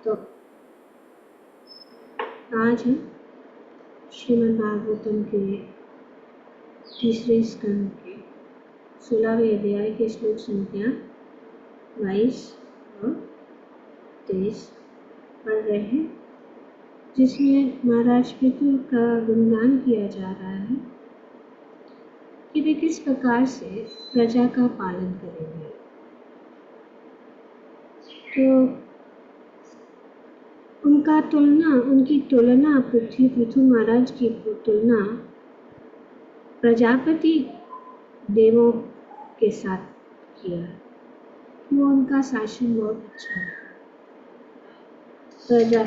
तो आज हम श्रीमद् भागवतम के तीसरे स्कंद के 16वें अध्याय के श्लोक संख्या 22 और 23 पढ़ रहे हैं, जिसमें महाराज पितृ का गुणगान किया जा रहा है कि वे किस प्रकार से प्रजा का पालन करेंगे। तो उनकी तुलना पृथु महाराज की तुलना प्रजापति देवों के साथ किया। वो उनका शासन बहुत अच्छा है। प्रजा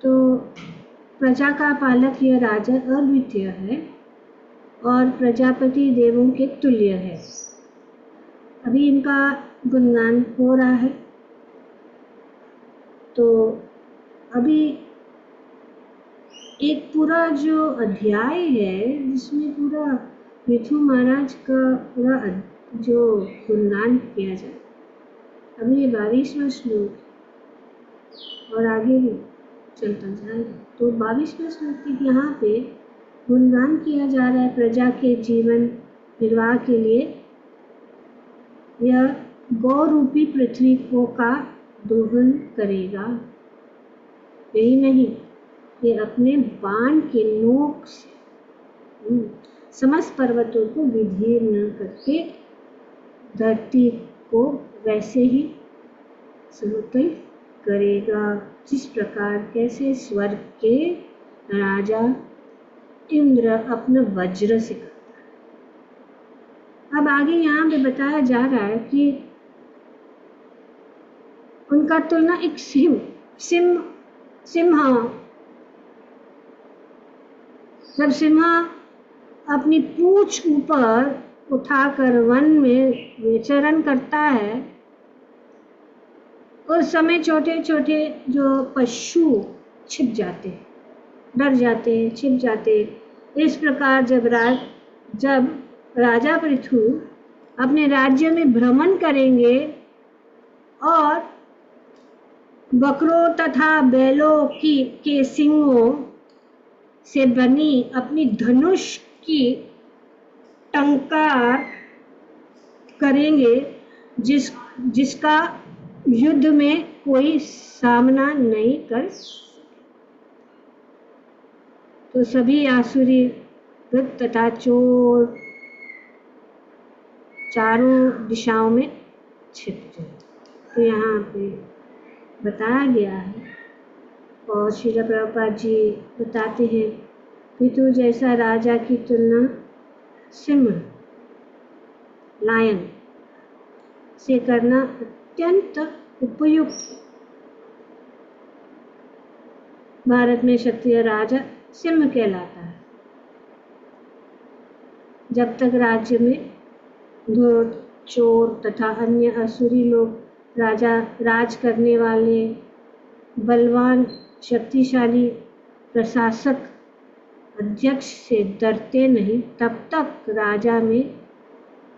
तो प्रजा का पालक यह राजा अद्वितीय है और प्रजापति देवों के तुल्य है। अभी इनका गुणगान हो रहा है। तो अभी एक पूरा जो अध्याय है जिसमें पूरा पृथु महाराज का पूरा जो गुणगान किया जाए, अभी ये 22वां श्लोक और आगे भी चलता जाएगा। तो 22वां श्लोक यहाँ पे गुणगान किया जा रहा है प्रजा के जीवन निर्वाह के लिए। यह गौ रूपी पृथ्वी को का दोहन करेगा। यही नहीं, ये अपने बाण के नोक से समस्त पर्वतों को विदीर्ण करके धरती को वैसे ही समतल करेगा जिस प्रकार कैसे स्वर्ग के राजा इंद्र अपना वज्र से करता है। अब आगे यहाँ पे बताया जा रहा है कि उनका तुलना एक सिंह जब सिंह अपनी पूंछ ऊपर उठाकर वन में विचरण करता है, उस समय छोटे छोटे जो पशु छिप जाते, डर जाते, छिप जाते। इस प्रकार जब राजा पृथु अपने राज्य में भ्रमण करेंगे और बकरों तथा बैलों के सींगों से बनी अपनी धनुष की टंकार करेंगे, जिसका युद्ध में कोई सामना नहीं कर। तो सभी आसुरी भृत तथा चोर चारों दिशाओं में छिप जाते। तो यहाँ पे बताया गया है और श्रील प्रभुपाद जी बताते हैं, पितु जैसा राजा की तुलना सिंह लायन से करना अत्यंत उपयुक्त। भारत में क्षत्रिय राजा सिंह कहलाता है। जब तक राज्य में धूर्त, चोर तथा अन्य असुरी लोग राज करने वाले बलवान शक्तिशाली प्रशासक अध्यक्ष से डरते नहीं, तब तक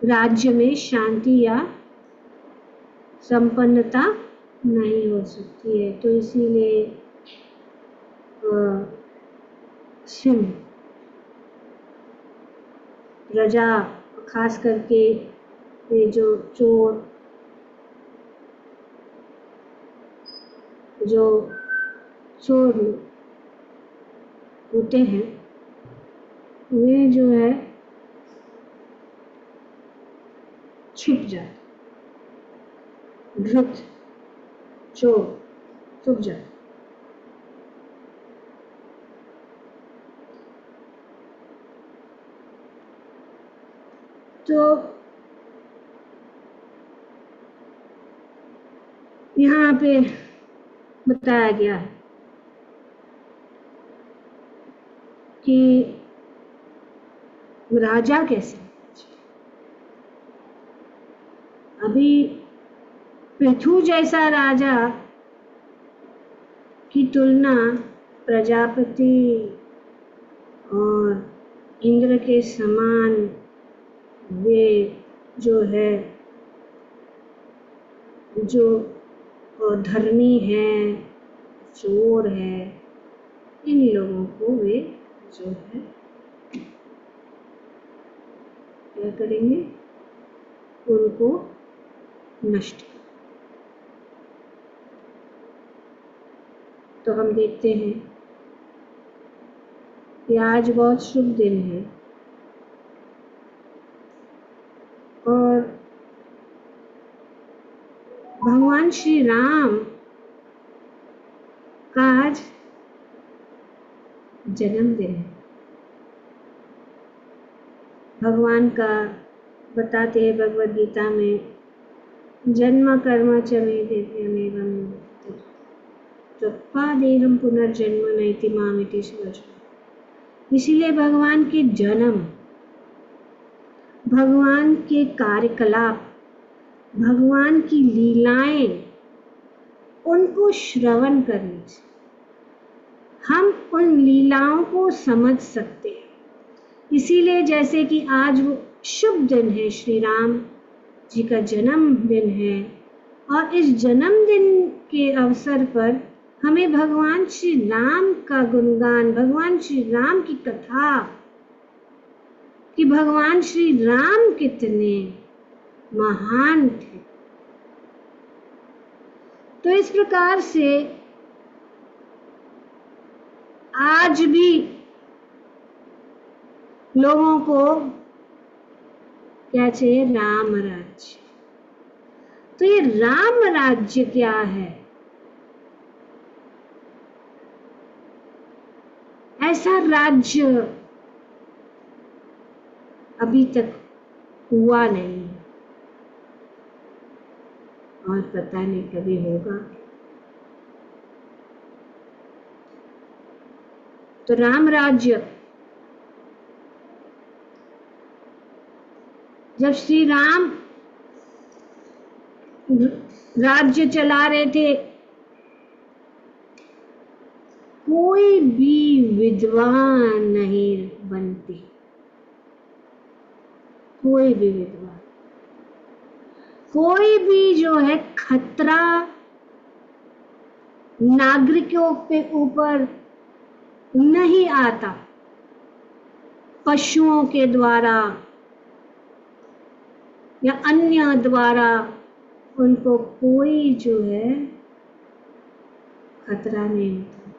राज्य में शांति या संपन्नता नहीं हो सकती है। तो इसीलिए सिंह प्रजा, खास करके ये जो चोर होते हैं, वे जो है छुप जाता, धृत, चोर, छुप जाता। तो यहाँ पे बताया गया है कि राजा कैसे, अभी पृथु जैसा राजा की तुलना प्रजापति और इंद्र के समान वे जो है, जो धर्मी है, चोर है, इन लोगों को वे जो है क्या करेंगे, उनको नष्ट। तो हम देखते हैं कि आज बहुत शुभ दिन है और भगवान श्री राम का आज जन्मदिन है। भगवान का बताते हैं भगवद गीता में, जन्म कर्म च मे दिव्यमेवं त्वत्पादेहं पुनर्जन्म नैति मामिति सुवचनम्। इसीलिए भगवान के जन्म, भगवान के कार्यकलाप, भगवान की लीलाएं, उनको श्रवण करने से हम उन लीलाओं को समझ सकते हैं। इसीलिए जैसे कि आज वो शुभ दिन है, श्री राम जी का जन्मदिन है और इस जन्मदिन के अवसर पर हमें भगवान श्री राम का गुणगान, भगवान श्री राम की कथा कि भगवान श्री राम कितने महान थे। तो इस प्रकार से आज भी लोगों को क्या चाहिए, राम राज्य। तो ये राम राज्य क्या है? ऐसा राज्य अभी तक हुआ नहीं और पता नहीं कभी होगा। तो राम राज्य, जब श्री राम राज्य चला रहे थे, कोई भी विद्वान नहीं बनती, कोई भी विद्वान, कोई भी जो है खतरा नागरिकों के ऊपर नहीं आता। पशुओं के द्वारा या अन्य द्वारा उनको कोई जो है खतरा नहीं होता।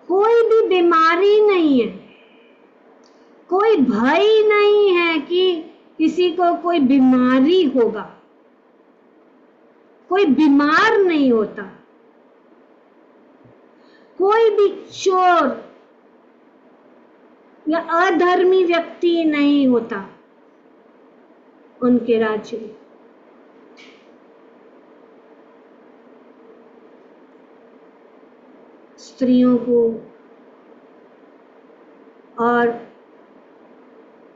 कोई भी बीमारी नहीं है, कोई भय नहीं है कि किसी को कोई बीमारी होगा, कोई बीमार नहीं होता, कोई भी चोर या अधर्मी व्यक्ति नहीं होता उनके राज्य में। स्त्रियों को और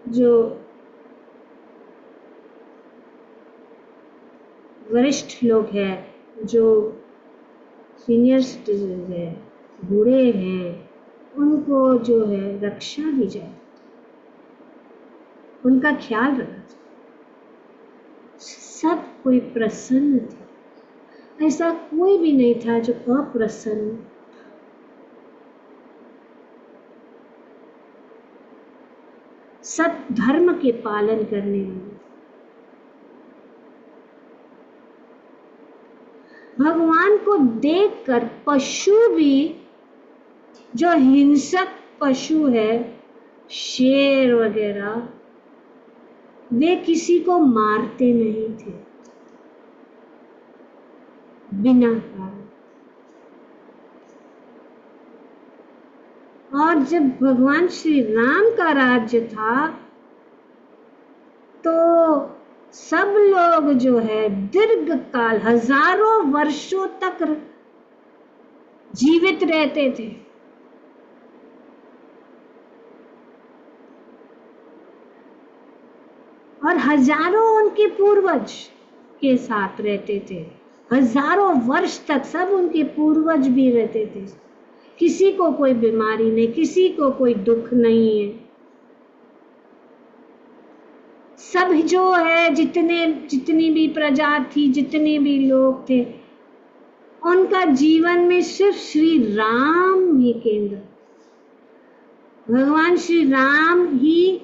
जो वरिष्ठ लोग हैं, जो सीनियर सिटीजन है, बूढ़े हैं, उनको जो है रक्षा दी जाए, उनका ख्याल रखा जाए। सब कोई प्रसन्न थे, ऐसा कोई भी नहीं था जो अप्रसन्न। सब धर्म के पालन करने वाले। भगवान को देखकर पशु भी, जो हिंसक पशु है, शेर वगैरह, वे किसी को मारते नहीं थे बिना कारण। और जब भगवान श्री राम का राज्य था तो सब लोग जो है दीर्घ काल, हजारों वर्षों तक जीवित रहते थे। और हजारों उनके पूर्वज के साथ रहते थे, हजारों वर्ष तक सब उनके पूर्वज भी रहते थे। किसी को कोई बीमारी नहीं, किसी को कोई दुख नहीं है। सब जो है जितनी भी प्रजा थी, जितने भी लोग थे, उनका जीवन में सिर्फ श्री राम ही केंद्र, भगवान श्री राम ही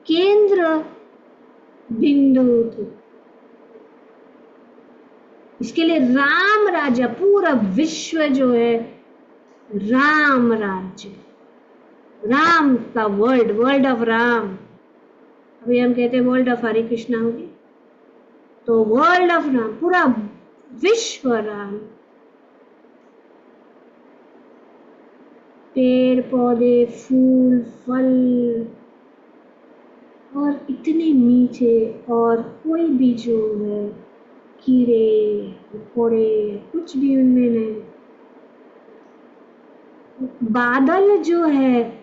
केंद्र बिंदु थे। इसके लिए राम राज्य, पूरा विश्व जो है राम राज्य, राम का वर्ल्ड ऑफ राम। अभी हम कहते हैं वर्ल्ड ऑफ हरे कृष्णा होगी, तो वर्ल्ड ऑफ राम, पूरा विश्व राम। पेड़ पौधे, फूल फल और इतने मीठे, और कोई भी जो है कीड़े मकोड़े कुछ भी उनमें नहीं। बादल जो है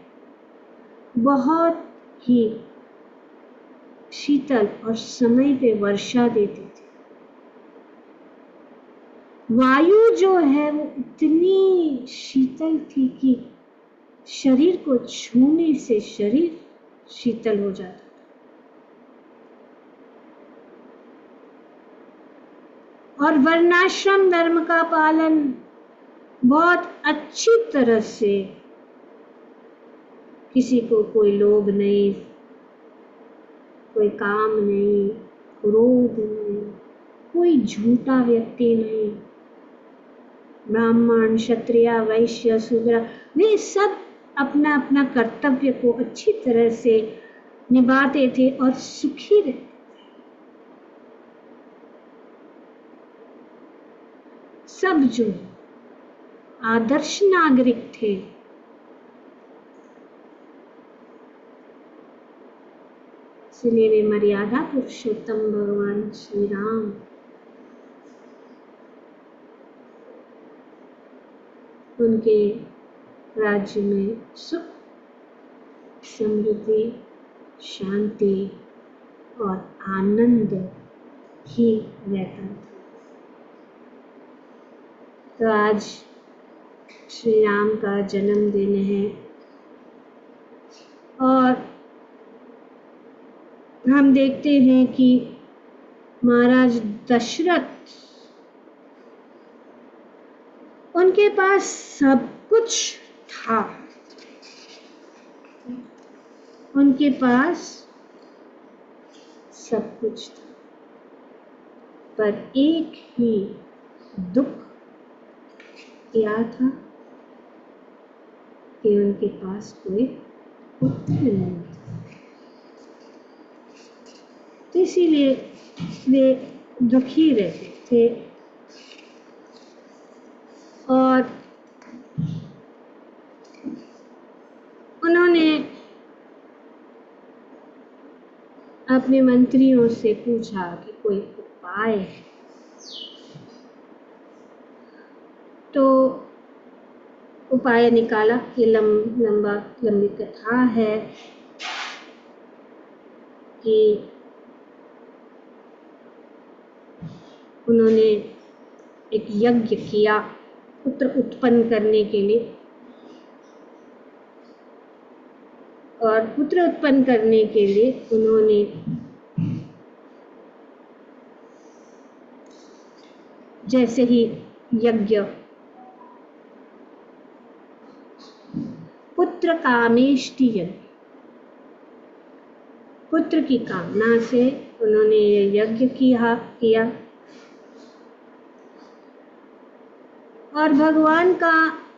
बहुत ही शीतल और समय पे वर्षा देते थे। वायु जो है वो इतनी शीतल थी कि शरीर को छूने से शरीर शीतल हो जाता था। और वर्णाश्रम धर्म का पालन बहुत अच्छी तरह से, किसी को कोई लोभ नहीं, कोई काम नहीं, क्रोध नहीं, कोई झूठा व्यक्ति नहीं। ब्राह्मण, क्षत्रिय, वैश्य, शूद्र, वे सब अपना अपना कर्तव्य को अच्छी तरह से निभाते थे और सुखी रहते। सब जो आदर्श नागरिक थे, इसलिए वे मर्यादा पुरुषोत्तम भगवान श्री राम उनके राज्य में सुख, समृद्धि, शांति और आनंद ही रहता था। तो आज श्री राम का जन्मदिन है और हम देखते हैं कि महाराज दशरथ, उनके पास सब कुछ था, उनके पास सब कुछ था, पर एक ही दुख क्या था कि उनके पास कोई पुत्र नहीं था। तो इसीलिए वे दुखी रहते थे। और उन्होंने अपने मंत्रियों से पूछा कि कोई उपाय है। तो उपाय निकाला। ये लंबी कथा है कि उन्होंने एक यज्ञ किया पुत्र उत्पन्न करने के लिए, और पुत्र उत्पन्न करने के लिए उन्होंने जैसे ही यज्ञ, पुत्र कामेष्टि यज्ञ, पुत्र की कामना से उन्होंने ये यज्ञ किया और भगवान का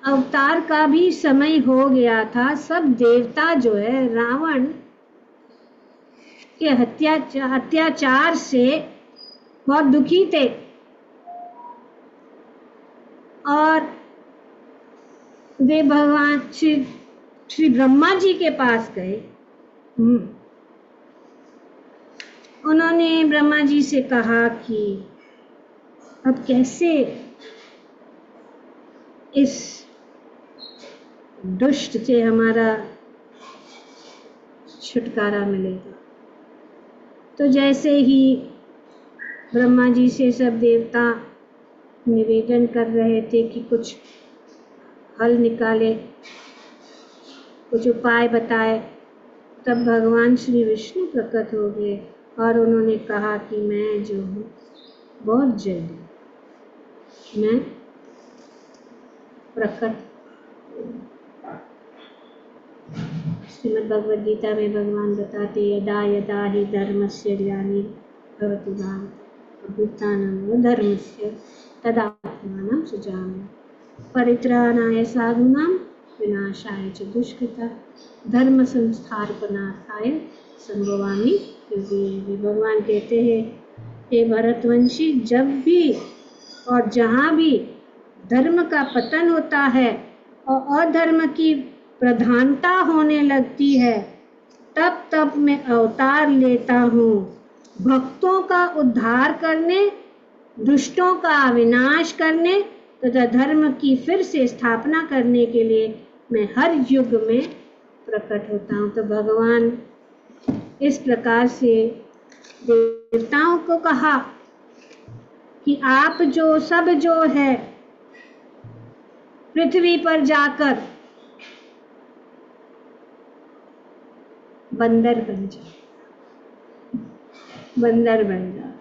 अवतार का भी समय हो गया था। सब देवता जो है, रावण के अत्याचार से बहुत दुखी थे और वे भगवान श्री ब्रह्मा जी के पास गए। उन्होंने ब्रह्मा जी से कहा कि अब कैसे इस दुष्ट से हमारा छुटकारा मिलेगा। तो जैसे ही ब्रह्मा जी से सब देवता निवेदन कर रहे थे कि कुछ हल निकाले, कुछ उपाय बताए, तब भगवान श्री विष्णु प्रकट हो गए और उन्होंने कहा कि मैं जो हूँ बहुत जल्दी मैं प्रकट। श्रीमद् भगवद गीता में भगवान बताते यदा यदा हि धर्मस्य ग्लानिर्भवति भारत अभ्युत्थानं धर्मस्य तदात्मानं सृजामि परित्राणाय साधूनां विनाशाय च दुष्कृता धर्म संस्थापनार्थाय संभवामि युगे। भगवान कहते हैं हे भरतवंशी, जब भी और जहाँ भी धर्म का पतन होता है और अधर्म की प्रधानता होने लगती है, तब तब मैं अवतार लेता हूँ भक्तों का उद्धार करने, दुष्टों का विनाश करने तथा धर्म की फिर से स्थापना करने के लिए मैं हर युग में प्रकट होता हूँ। तो भगवान इस प्रकार से देवताओं को कहा कि आप जो सब जो है पृथ्वी पर जाकर बंदर बन जाओ, बंदर बन जाओ।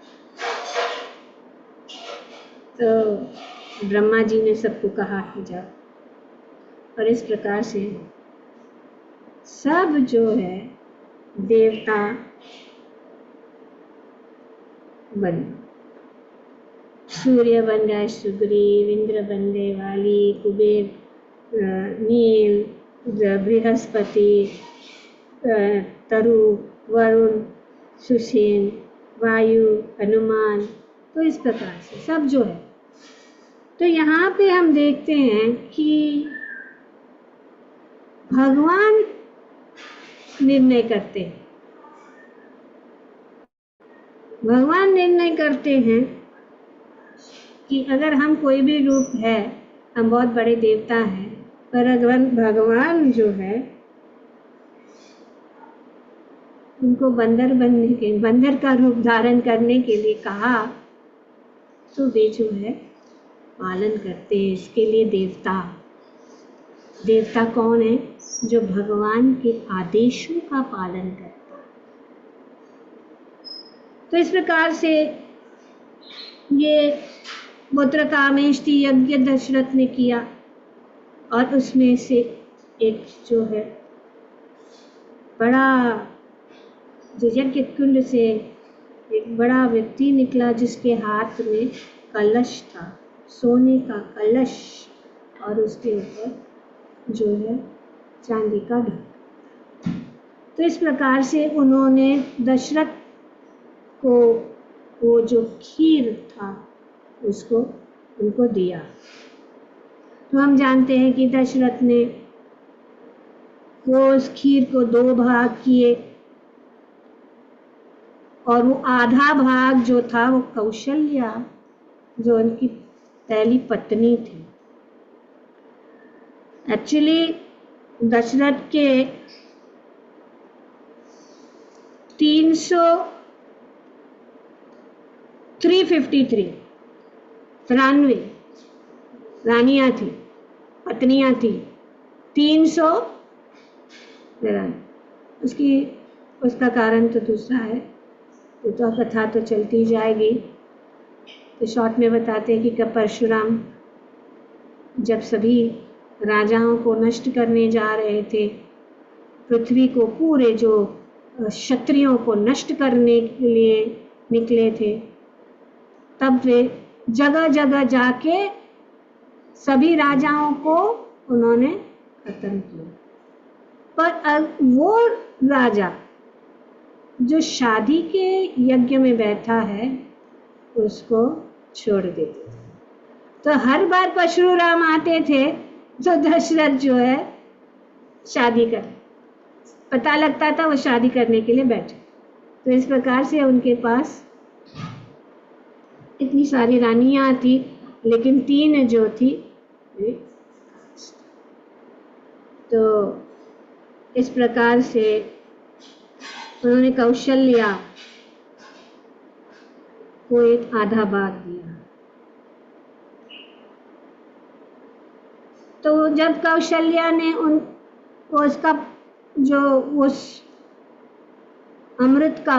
तो ब्रह्मा जी ने सबको कहा कि जाओ, और इस प्रकार से सब जो है देवता बन, सूर्य बन गए सुग्रीव, इंद्र बन गए वाली, कुबेर, नील, बृहस्पति, तरु, वरुण, सुसेन, वायु, हनुमान। तो इस प्रकार से सब जो है, तो यहाँ पे हम देखते हैं कि भगवान निर्णय करते हैं, भगवान निर्णय करते हैं कि अगर हम कोई भी रूप है, हम बहुत बड़े देवता हैं, पर अगर भगवान जो है उनको बंदर बनने के, बंदर का रूप धारण करने के लिए कहा, तो वे जो है पालन करते हैं। इसके लिए देवता कौन है? जो भगवान के आदेशों का पालन करता है। तो इस प्रकार से ये पुत्रकामेष्टि यज्ञ दशरथ ने किया, और उसमें से एक जो है बड़ा, जो यज्ञ कुंड से एक बड़ा व्यक्ति निकला जिसके हाथ में कलश था, सोने का कलश, और उसके ऊपर जो है चांदी का ढक। तो इस प्रकार से उन्होंने दशरथ को वो जो खीर था उसको उनको दिया। तो हम जानते हैं कि दशरथ ने वो उस खीर को 2 भाग किए, और वो आधा भाग जो था वो कौशल्या, जो उनकी पहली पत्नी थी। एक्चुअली दशरथ के 93 रानियां थी, पत्नियां थी, 300। उसका कारण तो दूसरा है, तो कथा तो चलती जाएगी। तो शॉर्ट में बताते हैं कि परशुराम जब सभी राजाओं को नष्ट करने जा रहे थे, पृथ्वी को पूरे जो क्षत्रियों को नष्ट करने के लिए निकले थे, तब वे जगह जगह जाके सभी राजाओं को उन्होंने खत्म किया। पर अब वो राजा जो शादी के यज्ञ में बैठा है उसको छोड़ देते थे। तो हर बार परशुराम आते थे तो दशरथ जो है शादी कर, पता लगता था वो शादी करने के लिए बैठे। तो इस प्रकार से उनके पास इतनी सारी रानियां थी, लेकिन 3 जो थी तो इस प्रकार से उन्होंने कौशल्या को एक आधा भाग दिया। तो जब कौशल्या ने उसका जो उस अमृत का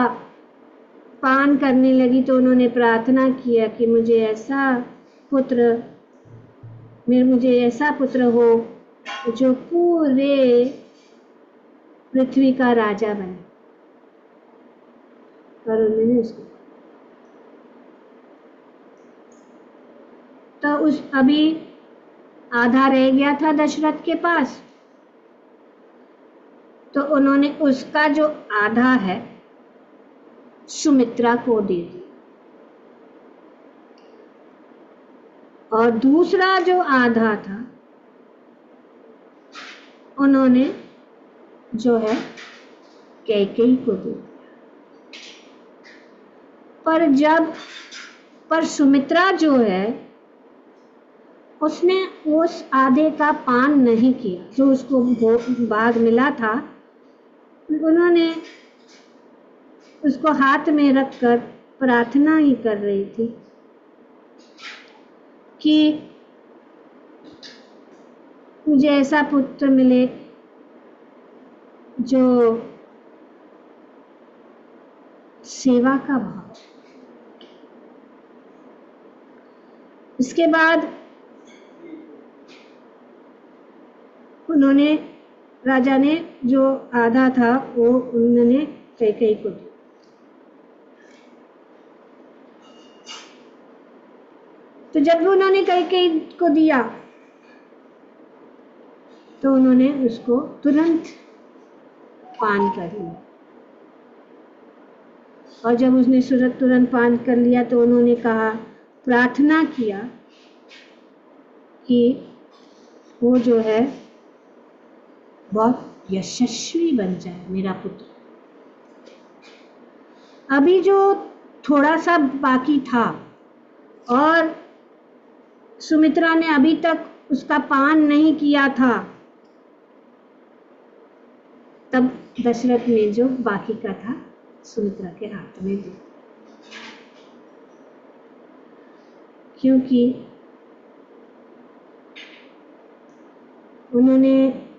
पान करने लगी तो उन्होंने प्रार्थना किया कि मुझे ऐसा पुत्र हो जो पूरे पृथ्वी का राजा बने। और उन्होंने उसको तो उस अभी आधा रह गया था दशरथ के पास, तो उन्होंने उसका जो आधा है सुमित्रा को दे दिया, और दूसरा जो आधा था उन्होंने जो है कैकेयी को दे दिया। पर सुमित्रा जो है उसने उस आधे का पान नहीं किया, जो उसको भाग मिला था। उन्होंने उसको हाथ में रखकर प्रार्थना ही कर रही थी कि मुझे ऐसा पुत्र मिले जो सेवा का भाव। इसके बाद उन्होंने राजा ने जो आधा था वो उन्होंने कैकेयी को दिया। तो जब उन्होंने कैकेयी को दिया तो उन्होंने उसको तुरंत पान कर लिया, और जब उसने तुरंत पान कर लिया तो उन्होंने कहा, प्रार्थना किया कि वो जो है बहुत यशस्वी बन जाए मेरा पुत्र। अभी जो थोड़ा सा बाकी था और सुमित्रा ने अभी तक उसका पान नहीं किया था, तब दशरथ ने जो बाकी का था सुमित्रा के हाथ में दिया, क्योंकि उन्होंने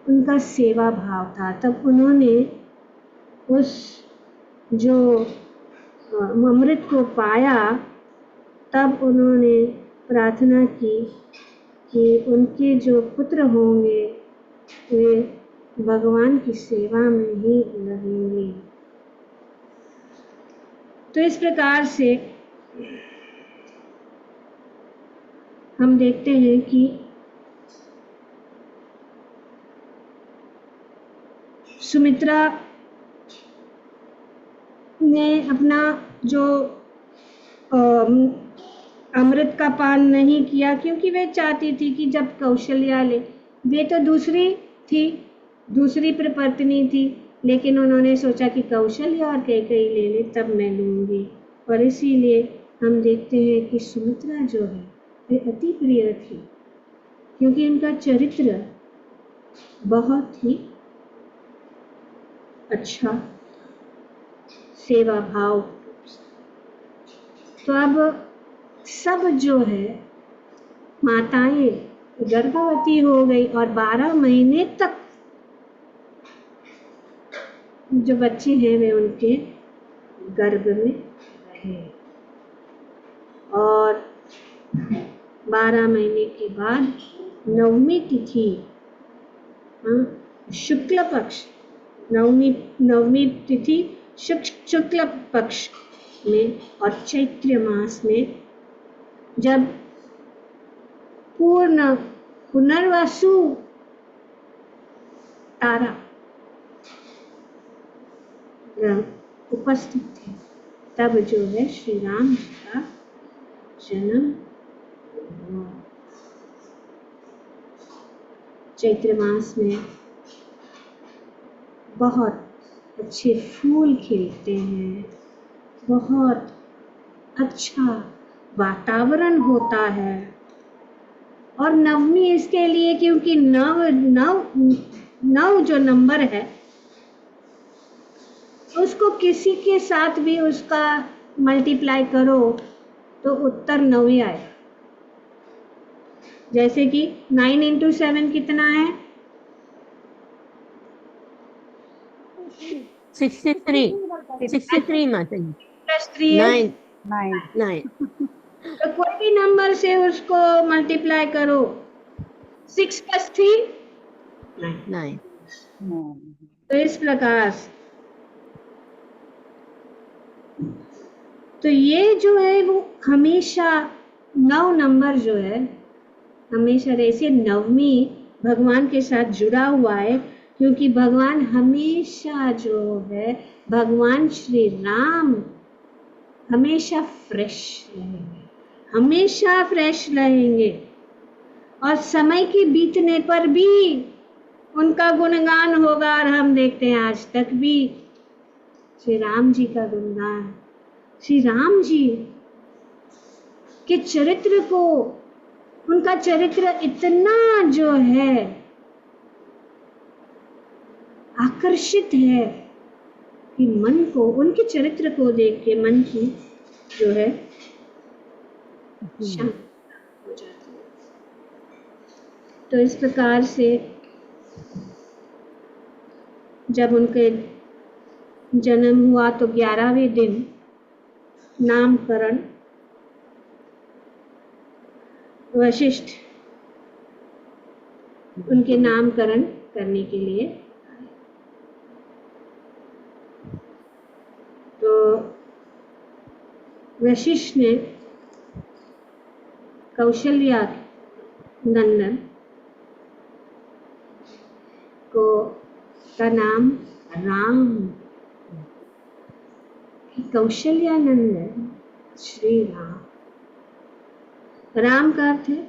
उनका सेवा भाव था। तब उन्होंने उस जो अमृत को पाया, तब उन्होंने प्रार्थना की कि उनके जो पुत्र होंगे वे भगवान की सेवा में ही लगेंगे। तो इस प्रकार से हम देखते हैं कि सुमित्रा ने अपना जो अमृत का पान नहीं किया, क्योंकि वे चाहती थी कि जब कौशल्या ले, वे तो दूसरी प्रपत्नी थी, लेकिन उन्होंने सोचा कि कौशल्या और कैकेयी ले ले तब मैं लूँगी। और इसीलिए हम देखते हैं कि सुमित्रा जो है वे अति प्रिय थी, क्योंकि उनका चरित्र बहुत ही अच्छा, सेवा भाव। तो अब सब जो है माताएं गर्भवती हो गई और 12 महीने तक जो बच्चे हैं वे उनके गर्भ में रहे, और 12 महीने के बाद 9वीं तिथि, शुक्ल पक्ष, 9वीं तिथि शुक्ल पक्ष में और चैत्र मास में, जब पुनर्वसु तारा उपस्थित थे, तब जो है श्री राम जी का जन्म हुआ। चैत्र मास में बहुत अच्छे फूल खिलते हैं, बहुत अच्छा वातावरण होता है। और नवमी इसके लिए क्योंकि नव जो नंबर है उसको किसी के साथ भी उसका मल्टीप्लाई करो तो उत्तर 9 ही आए। जैसे कि 9 इंटू 7 कितना है? 63 माता जी। +3 है 9 तो कोई भी नंबर से उसको मल्टीप्लाई करो। 6 + 3 9। 9 तो इस प्रकार से तो ये जो है वो हमेशा 9 नंबर जो है हमेशा ऐसे नवमी भगवान के साथ जुड़ा हुआ है, क्योंकि भगवान हमेशा जो है भगवान श्री राम हमेशा फ्रेश रहेंगे, हमेशा फ्रेश रहेंगे और समय के बीतने पर भी उनका गुणगान होगा। और हम देखते हैं आज तक भी श्री राम जी का गुणगान, श्री राम जी के चरित्र को, उनका चरित्र इतना जो है आकर्षित है कि मन को, उनके चरित्र को देख के मन की जो है शांति हो जाती है। तो इस प्रकार से जब उनके जन्म हुआ तो 11वें दिन नामकरण वशिष्ठ उनके नामकरण करने के लिए आए। तो वशिष्ठ ने कौशल्या नंदन को का नाम राम, कौशल्या नंदन श्री राम। राम का अर्थ है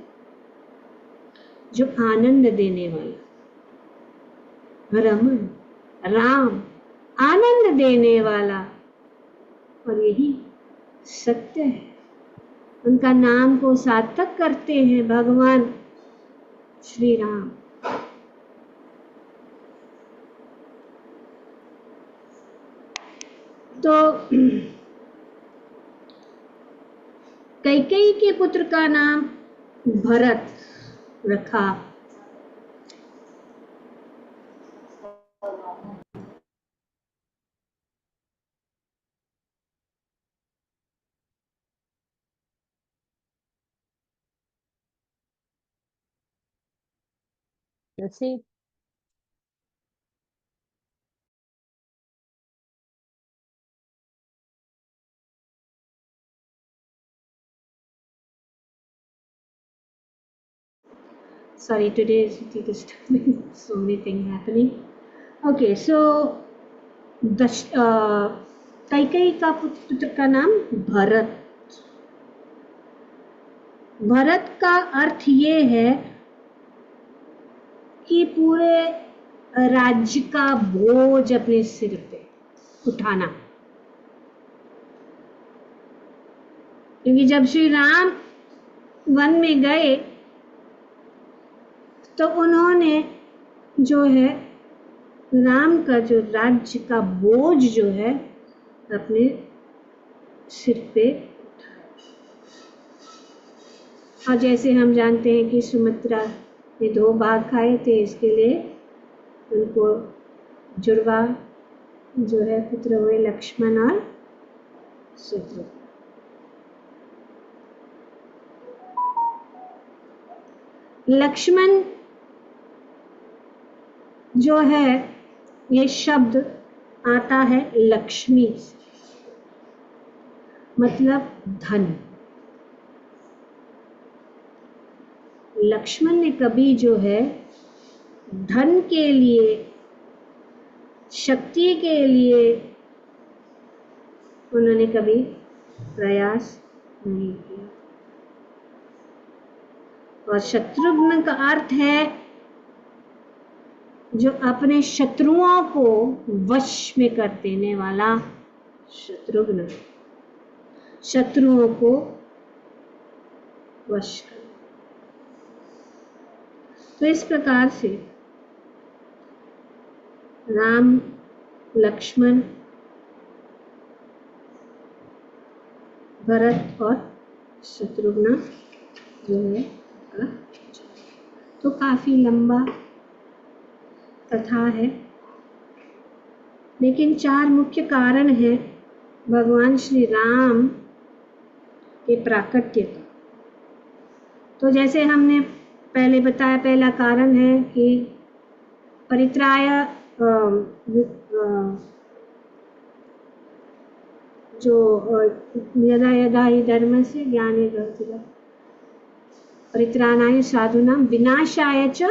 जो आनंद देने वाला, रमन, राम आनंद देने वाला, और यही सत्य है। उनका नाम को सार्थक करते हैं भगवान श्री राम। तो कैकेयी के पुत्र का नाम भरत रखा। See, Sorry, today is really disturbing. So many things happening. Okay, so Kaikeyi का पुत्र का नाम भरत। भरत का अर्थ ये है कि पूरे राज्य का बोझ अपने सिर पे उठाना। क्योंकि जब श्री राम वन में गए तो उन्होंने जो है राम का जो राज्य का बोझ जो है अपने सिर पे उठाया। और जैसे हम जानते हैं कि सुमित्रा ने 2 भाग खाए थे, इसके लिए उनको जुड़वा जो है पुत्र हुए लक्ष्मण और शत्रुघ्न। लक्ष्मण जो है ये शब्द आता है लक्ष्मी से, मतलब धन। लक्ष्मण ने कभी जो है धन के लिए, शक्ति के लिए उन्होंने कभी प्रयास नहीं किया। और शत्रुघ्न का अर्थ है जो अपने शत्रुओं को वश में कर देने वाला शत्रुघ्न, शत्रुओं को वश कर। तो इस प्रकार से राम, लक्ष्मण, भरत और शत्रुघ्न जो है का, तो काफी लंबा कथा है, लेकिन 4 मुख्य कारण हैं भगवान श्री राम के प्राकट्य का। तो जैसे हमने पहले बताया, पहला कारण है कि परित्राय जो यदा यदा हि धर्मस्य ग्लानिर्भवति परित्राणाय साधूनां विनाशाय च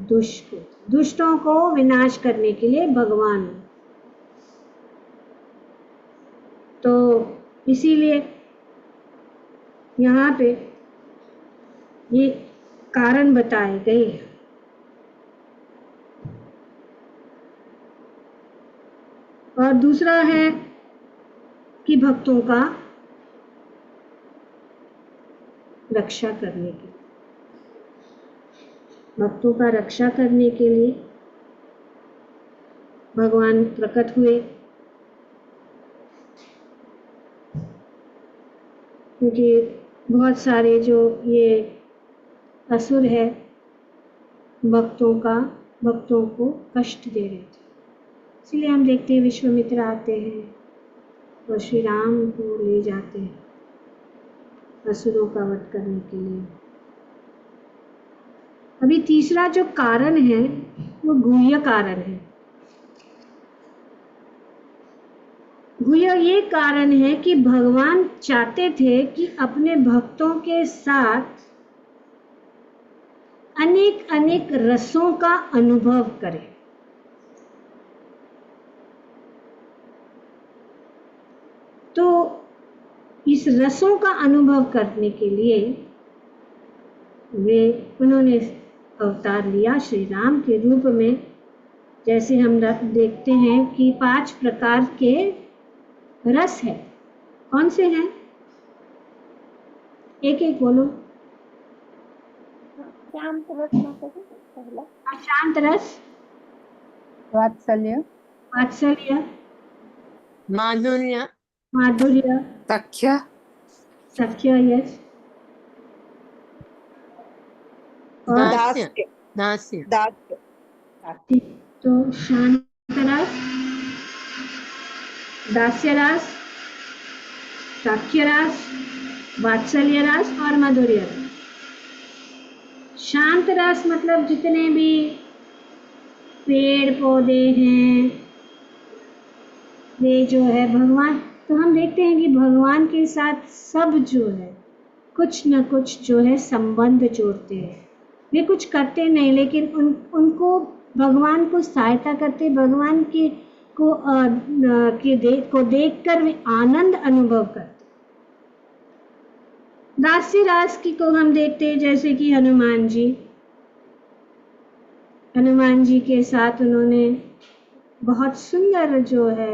दुष्टों को विनाश करने के लिए भगवान। तो इसीलिए यहाँ पे ये कारण बताए गए हैं। और दूसरा है कि भक्तों का रक्षा करने के लिए, भक्तों का रक्षा करने के लिए भगवान प्रकट हुए, क्योंकि बहुत सारे जो ये असुर है भक्तों को कष्ट दे रहे थे। इसलिए हम देखते हैं विश्वामित्र आते हैं और श्री राम को ले जाते हैं असुरों का वध करने के लिए। अभी तीसरा जो कारण है वो गुह्य कारण है। गुह्य ये कारण है कि भगवान चाहते थे कि अपने भक्तों के साथ अनेक अनेक रसों का अनुभव करें। तो इस रसों का अनुभव करने के लिए उन्होंने अवतार लिया श्री राम के रूप में। जैसे हम देखते हैं कि 5 प्रकार के रस है। कौन से हैं? एक एक बोलो। शांत रस माताजी पहला। शांत रस, वात्सल्य, वात्सल्य, माधुर्य, माधुर्य, सख्य, सख्य, यस, और दास्य, दास्य, दास्य, तो शांत रस, दास्य रस, सख्य रस, वात्सल्य रस और माधुर्य रस। शांत रस मतलब जितने भी पेड़ पौधे हैं वे जो है भगवान, तो हम देखते हैं कि भगवान के साथ सब जो है कुछ न कुछ जो है संबंध जोड़ते हैं। वे कुछ करते नहीं, लेकिन उनको भगवान को सहायता करते, भगवान के को देखकर वे आनंद अनुभव करते। दास्य रास की को हम देखते हैं, जैसे कि हनुमान जी के साथ उन्होंने बहुत सुंदर जो है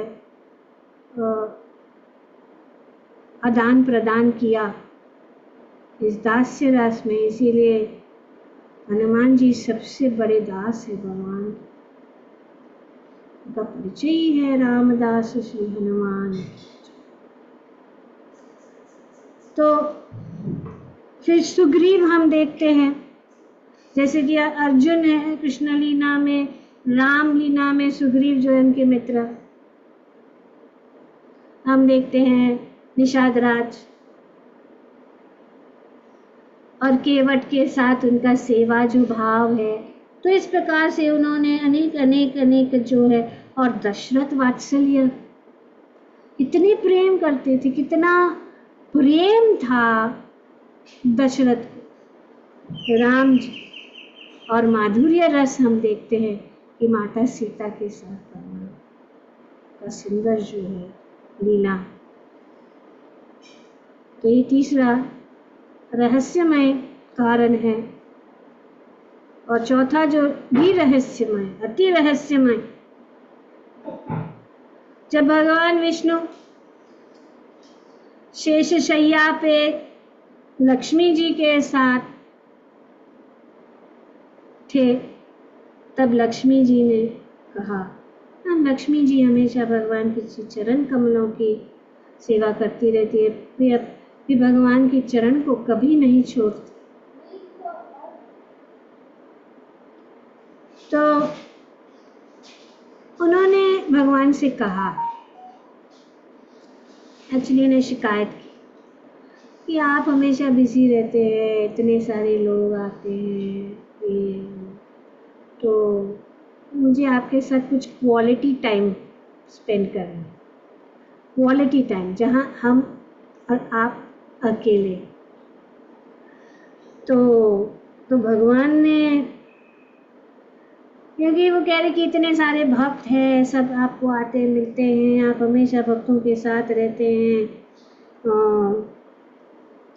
आदान प्रदान किया इस दास्य रास में। इसीलिए हनुमान जी सबसे बड़े दास है भगवान का परिचय ही है रामदास श्री हनुमान। तो फिर सुग्रीव हम देखते हैं, जैसे कि अर्जुन है कृष्ण लीला में, राम लीला में सुग्रीव जो है उनके मित्र। हम देखते हैं निषाद राज और केवट के साथ उनका सेवा जो भाव है। तो इस प्रकार से उन्होंने अनेक जो है, और दशरथ वात्सल्य, इतने प्रेम करते थे, कितना प्रेम था दशरथ को राम जी। और माधुर्य रस हम देखते हैं कि माता सीता के साथ भगवान का सुंदर जो है लीला। यही तीसरा रहस्यमय कारण है। और चौथा जो भी रहस्यमय, अति रहस्यमय, जब भगवान विष्णु शेषशय्या पे लक्ष्मी जी के साथ थे, तब लक्ष्मी जी ने कहा, हम लक्ष्मी जी हमेशा भगवान के चरण कमलों की सेवा करती रहती है, वे भगवान के चरण को कभी नहीं छोड़ती। तो उन्होंने भगवान से कहा, एक्चुअली ने शिकायत की कि आप हमेशा बिजी रहते हैं, इतने सारे लोग आते हैं, तो मुझे आपके साथ कुछ क्वालिटी टाइम स्पेंड करना है, क्वालिटी टाइम जहाँ हम और आप अकेले। तो भगवान ने, क्योंकि वो कह रहे कि इतने सारे भक्त हैं, सब आपको आते मिलते हैं, आप हमेशा भक्तों के साथ रहते हैं,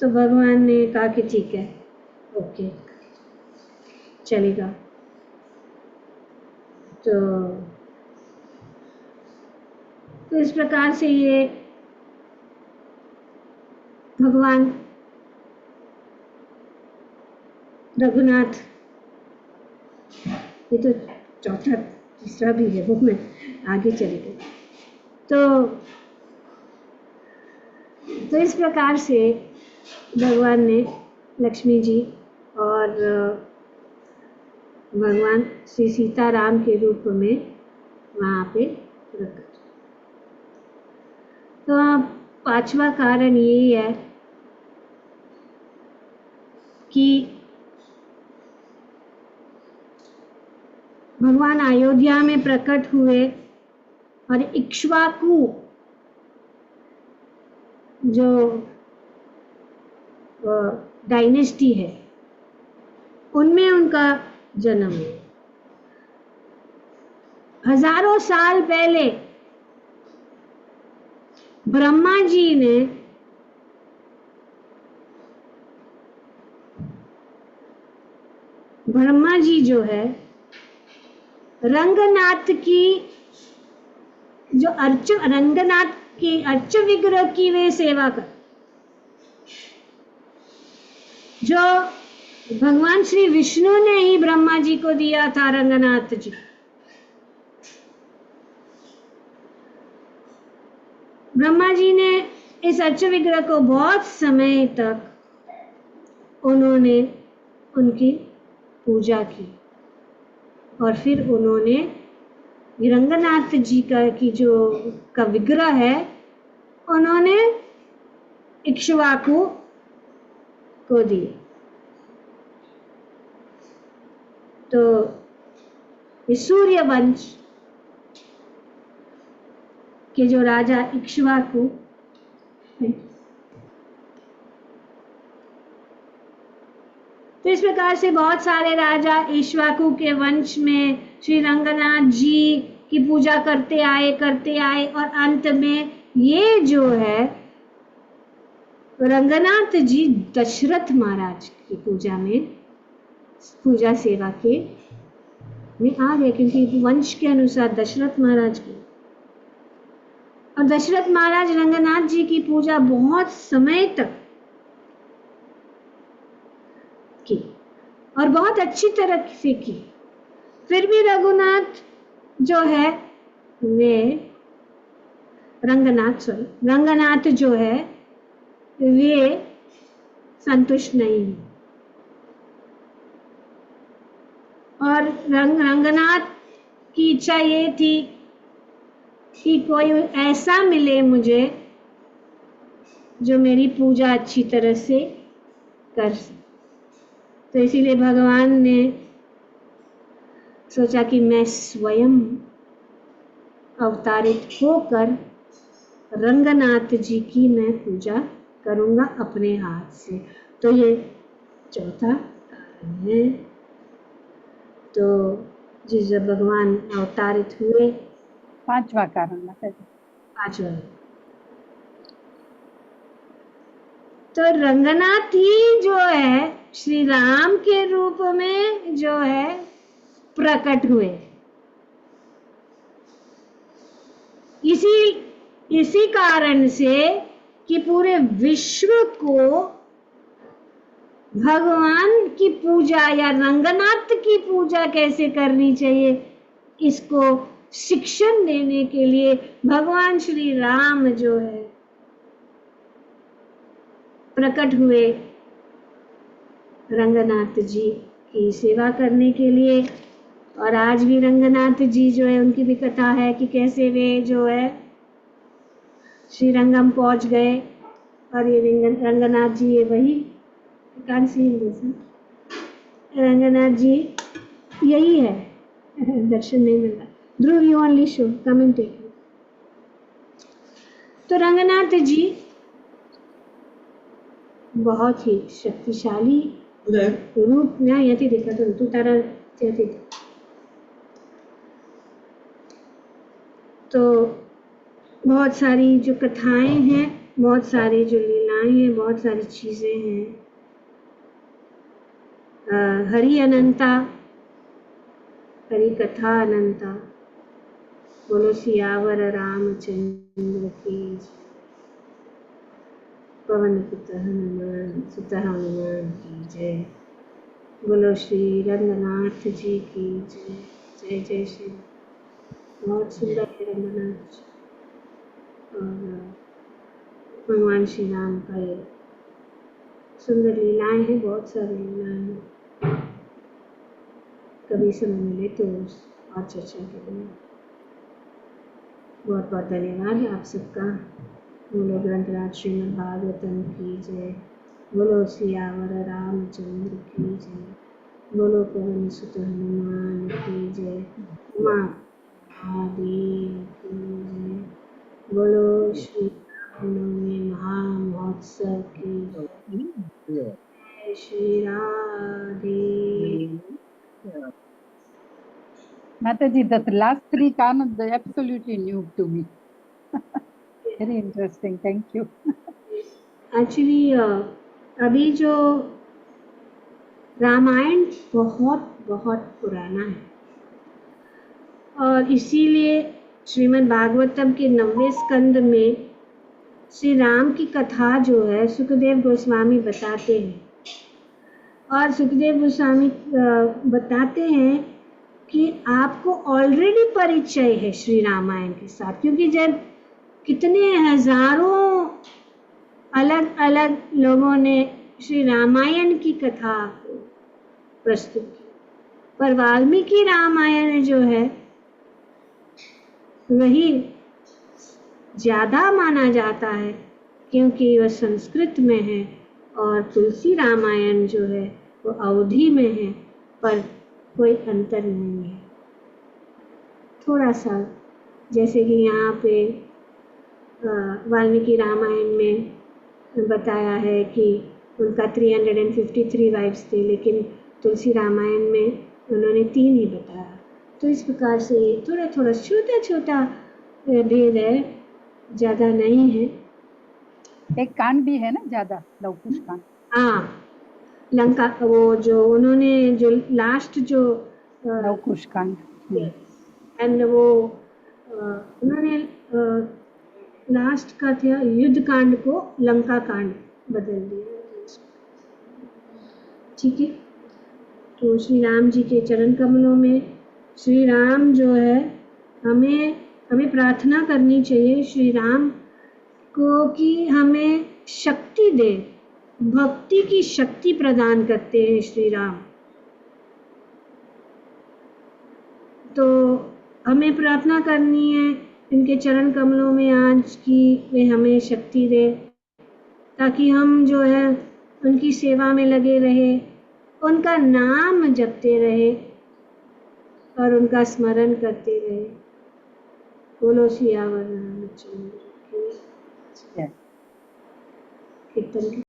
तो भगवान ने कहा कि ठीक है, ओके, चलेगा। तो इस प्रकार से ये भगवान रघुनाथ, ये तो चौथा तीसरा भी है, वो मैं आगे चले गए। तो इस प्रकार से भगवान ने लक्ष्मी जी और भगवान श्री सीताराम के रूप में वहाँ पे रखा। तो पांचवा कारण ये है कि भगवान अयोध्या में प्रकट हुए और इक्ष्वाकु जो डायनेस्टी है, उनमें उनका जन्म है। हजारों साल पहले ब्रह्मा जी ने जो है रंगनाथ की जो रंगनाथ की अर्च विग्रह की वे सेवा कर, जो भगवान श्री विष्णु ने ही ब्रह्मा जी को दिया था रंगनाथ जी। ब्रह्मा जी ने इस अर्च विग्रह को बहुत समय तक उन्होंने उनकी पूजा की, और फिर उन्होंने रंगनाथ जी का विग्रह है, उन्होंने इक्ष्वाकु को दिए। तो सूर्य वंश के जो राजा इक्ष्वाकु हैं, तो इस प्रकार से बहुत सारे राजा इक्ष्वाकु के वंश में श्री रंगनाथ जी की पूजा करते आए और अंत में ये जो है रंगनाथ जी दशरथ महाराज की पूजा सेवा के में आ गए, क्योंकि वंश के अनुसार दशरथ महाराज की, और दशरथ महाराज रंगनाथ जी की पूजा बहुत समय तक की और बहुत अच्छी तरह से की। फिर भी रघुनाथ जो है वे रंगनाथ जो है वे संतुष्ट नहीं है, और रंगनाथ की इच्छा ये थी कि कोई ऐसा मिले मुझे जो मेरी पूजा अच्छी तरह से कर सके। तो इसीलिए भगवान ने सोचा कि मैं स्वयं अवतारित होकर रंगनाथ जी की मैं पूजा करूंगा अपने हाथ से। तो ये चौथा कारण है। तो जब भगवान अवतारित हुए, पांचवा कारण माता जी। पांचवा, तो रंगनाथ ही जो है श्री राम के रूप में जो है प्रकट हुए। इसी कारण से कि पूरे विश्व को भगवान की पूजा या रंगनाथ की पूजा कैसे करनी चाहिए, इसको शिक्षण देने के लिए भगवान श्री राम जो है प्रकट हुए रंगनाथ जी की सेवा करने के लिए। और आज भी रंगनाथ जी जो है उनकी भी कथा है कि कैसे वे जो है श्रीरंगम पहुंच गए। और ये रंगनाथ जी ये वही रंगनाथ जी यही है। दर्शन नहीं मिल रहा। ध्रुव यू ओनली शो कमेंटेट। तो रंगनाथ जी बहुत ही शक्तिशाली रूप में यति देखा तू तारा यति। तो बहुत सारी जो कथाएं हैं, बहुत सारी जो लीलाएं हैं, बहुत सारी चीजें हैं। हरि अनंता, हरि कथा अनंता। बोलो सियावर रामचंद्र की जय। पवन सुत हनुमान की जय। बोलो श्री रंगनाथ जी की जय। जय जय श्री। बहुत सुंदर है रंगनाथ जी और भगवान श्री राम का ये सुंदर लीलाएं हैं, बहुत सारी लीलाएं हैं। कभी समय मिले तो और चर्चा करेंगे। बहुत बहुत धन्यवाद आप सबका। बोलो ग्रंथराज श्रीमद् भागवतम की जय। बोलो सियावर रामचंद्र की जय। बोलो पवन सुत हनुमान की जय। उमा महादेव की जय। बोलो श्री रामनवमी महामहोत्सव की जय। Shri Radhe. Mataji, that last three kanas are absolutely new to me. Very interesting. Thank you. Actually अभी जो रामायण बहुत बहुत पुराना है और इसीलिए श्रीमद् भागवतम के 90वें स्कंद में श्री राम की कथा जो है सुखदेव गोस्वामी बताते हैं। और सुखदेव गोस्वामी बताते हैं कि आपको ऑलरेडी परिचय है श्री रामायण के साथ, क्योंकि जब कितने हजारों अलग अलग लोगों ने श्री रामायण की कथा को प्रस्तुत की, पर वाल्मीकि रामायण जो है वही ज्यादा माना जाता है क्योंकि वह संस्कृत में है और तुलसी रामायण जो है वो अवधी में है, पर कोई अंतर नहीं है। थोड़ा सा जैसे कि यहाँ पे वाल्मीकि रामायण में बताया है कि उनका 353 वाइफ्स थे, लेकिन तुलसी रामायण में उन्होंने 3 ही बताया। तो इस प्रकार से थोड़ा थोड़ा छोटा छोटा भेद है, ज़्यादा नहीं है। एक कांड भी है ना ज्यादा, लवकुश कांड। हाँ, लंका वो जो उन्होंने जो लास्ट जो लवकुश कांड एंड वो उन्होंने लास्ट का था युद्ध कांड को लंका कांड बदल दिया। ठीक है, तो श्री राम जी के चरण कमलों में श्री राम जो है हमें प्रार्थना करनी चाहिए श्री राम को कि हमें शक्ति दे, भक्ति की शक्ति प्रदान करते हैं श्री राम। तो हमें प्रार्थना करनी है इनके चरण कमलों में आज की वे हमें शक्ति दे, ताकि हम जो है उनकी सेवा में लगे रहे, उनका नाम जपते रहे और उनका स्मरण करते रहे। बोलो सियावर रामचंद्र की जय। कीर्तन